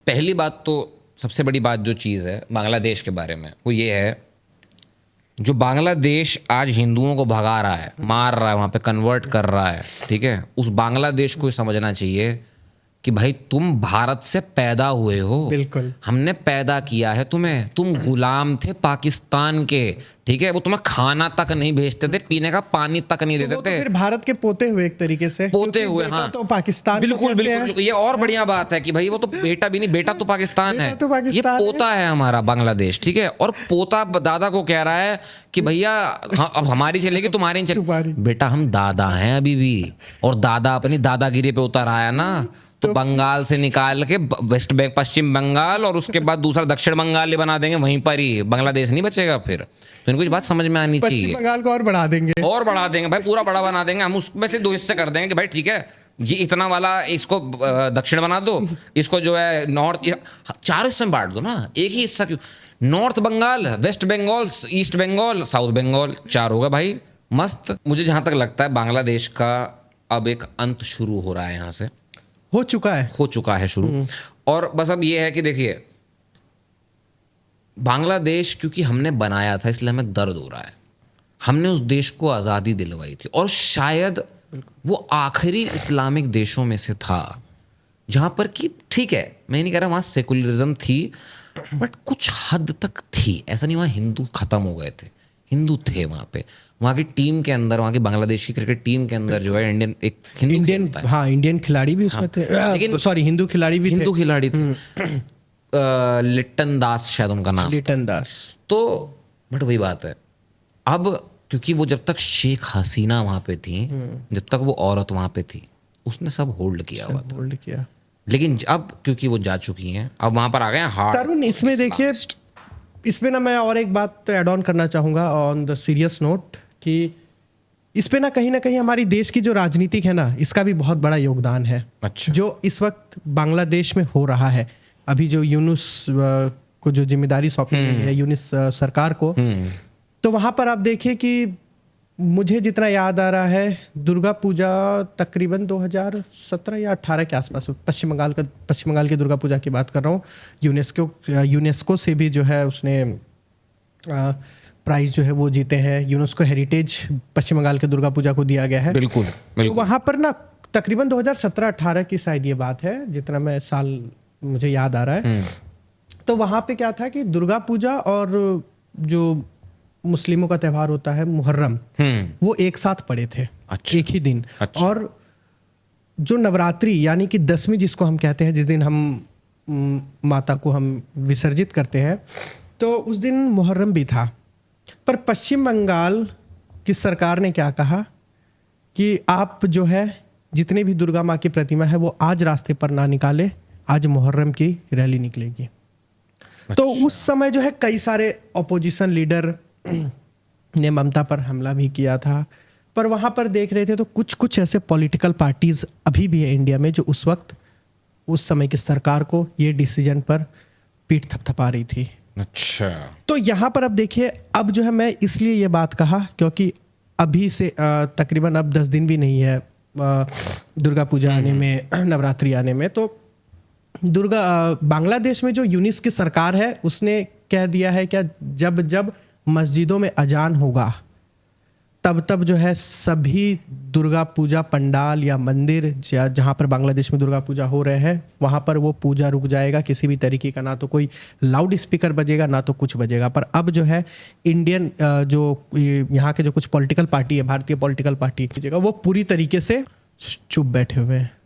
पहली बात तो सबसे बड़ी बात जो चीज़ है बांग्लादेश के बारे में वो ये है, जो बांग्लादेश आज हिंदुओं को भगा रहा है, मार रहा है, वहाँ पे कन्वर्ट कर रहा है, ठीक है, उस बांग्लादेश को ये समझना चाहिए कि भाई तुम भारत से पैदा हुए हो, बिल्कुल हमने पैदा किया है तुम्हें, तुम गुलाम थे पाकिस्तान के, ठीक है, वो तुम्हें खाना तक नहीं भेजते थे, पीने का पानी तक नहीं देते वो तो थे। फिर भारत के पोते हुए एक तरीके से, पोते क्योंकि हुए, बेटा हाँ, तो पाकिस्तान को बिल्कुल कहते बिल्कुल, हैं। ये और बढ़िया बात है कि भाई वो तो बेटा भी नहीं, बेटा तो पाकिस्तान है, बेटा तो पाकिस्तान ये पोता है हमारा बांग्लादेश, ठीक है, और पोता दादा को कह रहा है कि भैया अब हमारी चलेगी, तुम्हारी नहीं तुम्हारी। चलेगी। बेटा हम दादा हैं अभी भी, और दादा अपनी दादागिरी पे उतर आया ना, तो बंगाल से निकाल के वेस्ट बंगाल, पश्चिम बंगाल, और उसके बाद दूसरा दक्षिण बंगाल ही बना देंगे, वहीं पर ही बांग्लादेश नहीं बचेगा फिर। तो इनको ये बात समझ में आनी पश्चिम चाहिए। बंगाल को और बढ़ा देंगे भाई, पूरा बड़ा बना देंगे हम, उसमें से 2 हिस्से कर देंगे कि भाई ठीक है, ये इतना वाला इसको दक्षिण बना दो, इसको जो है नॉर्थ, 4 हिस्से में बांट दो ना, एक ही हिस्सा क्यों? North Bengal, west Bengal, east Bengal, south Bengal, 4 होगा भाई, मस्त। मुझे जहां तक लगता है बांग्लादेश का अब एक अंत शुरू हो रहा है, यहाँ से हो चुका है शुरू। और बस अब ये है कि देखिए, बांग्लादेश क्योंकि हमने बनाया था इसलिए हमें दर्द हो रहा है, हमने उस देश को आज़ादी दिलवाई थी, और शायद वो आखिरी इस्लामिक देशों में से था जहां पर कि ठीक है, मैं नहीं कह रहा वहां सेकुलरिज्म थी, बट कुछ हद तक थी, ऐसा नहीं वहां हिंदू खत्म हो गए थे, हिंदू थे वहां पे। वहाँ की टीम के अंदर, वहाँ की बांग्लादेश की क्रिकेट टीम के अंदर जो है इंडियन खिलाड़ी भी उसमें थे, लेकिन सॉरी हिंदू खिलाड़ी थे। लिट्टन दास शायद उनका नाम, लिट्टन दास। तो बट वही बात है, अब क्योंकि वो जब तक शेख हसीना वहाँ पे थी, जब तक वो औरत वहाँ पे थी, उसने सब होल्ड किया हुआ था। लेकिन अब क्योंकि वो जा चुकी हैं, अब वहाँ पर आ गए हैं हार्ड। तरुण, इसमें देखिए, इसमें ना मैं और एक बात ऐड ऑन करना चाहूँगा ऑन द सीरियस नोट, कि इस पे ना कहीं हमारी देश की जो राजनीतिक है ना, इसका भी बहुत बड़ा योगदान है। अच्छा। जो इस वक्त बांग्लादेश में हो रहा है, अभी जो यूनुस को जो जिम्मेदारी सौंपी गई है यूनुस सरकार को, तो वहाँ पर आप देखिए कि मुझे जितना याद आ रहा है, दुर्गा पूजा तकरीबन 2017 या 18 के आसपास, पश्चिम बंगाल की दुर्गा पूजा की बात कर रहा हूँ, यूनेस्को से भी जो है उसने प्राइज जो है वो जीते हैं, यूनेस्को हेरिटेज पश्चिम बंगाल के दुर्गा पूजा को दिया गया है। बिल्कुल, बिल्कुल। तो वहाँ पर ना तकरीबन 2017-18 की शायद ये बात है, जितना मैं साल मुझे याद आ रहा है। तो वहाँ पे क्या था कि दुर्गा पूजा और जो मुस्लिमों का त्यौहार होता है मुहर्रम, वो एक साथ पड़े थे। अच्छा। एक ही दिन। अच्छा। और जो नवरात्रि यानी कि 10वीं जिसको हम कहते हैं, जिस दिन हम माता को हम विसर्जित करते हैं, तो उस दिन मुहर्रम भी था। पर पश्चिम बंगाल की सरकार ने क्या कहा कि आप जो है जितने भी दुर्गा माँ की प्रतिमा है वो आज रास्ते पर ना निकाले, आज मुहर्रम की रैली निकलेगी। अच्छा। तो उस समय जो है कई सारे ऑपोजिशन लीडर ने ममता पर हमला भी किया था, पर वहाँ पर देख रहे थे तो कुछ ऐसे पॉलिटिकल पार्टीज अभी भी है इंडिया में जो उस वक्त उस समय की सरकार को ये डिसीजन पर पीठ थपथपा रही थी। अच्छा। तो यहाँ पर अब देखिए, अब जो है मैं इसलिए ये बात कहा क्योंकि अभी से तकरीबन अब 10 दिन भी नहीं है दुर्गा पूजा आने में, नवरात्रि आने में। तो बांग्लादेश में जो यूनिस की सरकार है उसने कह दिया है क्या, जब मस्जिदों में अजान होगा तब जो है सभी दुर्गा पूजा पंडाल या मंदिर जहाँ पर बांग्लादेश में दुर्गा पूजा हो रहे हैं वहाँ पर वो पूजा रुक जाएगा। किसी भी तरीके का ना तो कोई लाउड स्पीकर बजेगा ना तो कुछ बजेगा। पर अब जो है इंडियन जो यहाँ के जो कुछ पॉलिटिकल पार्टी है, भारतीय पॉलिटिकल पार्टी, वो पूरी तरीके से चुप बैठे हुए हैं।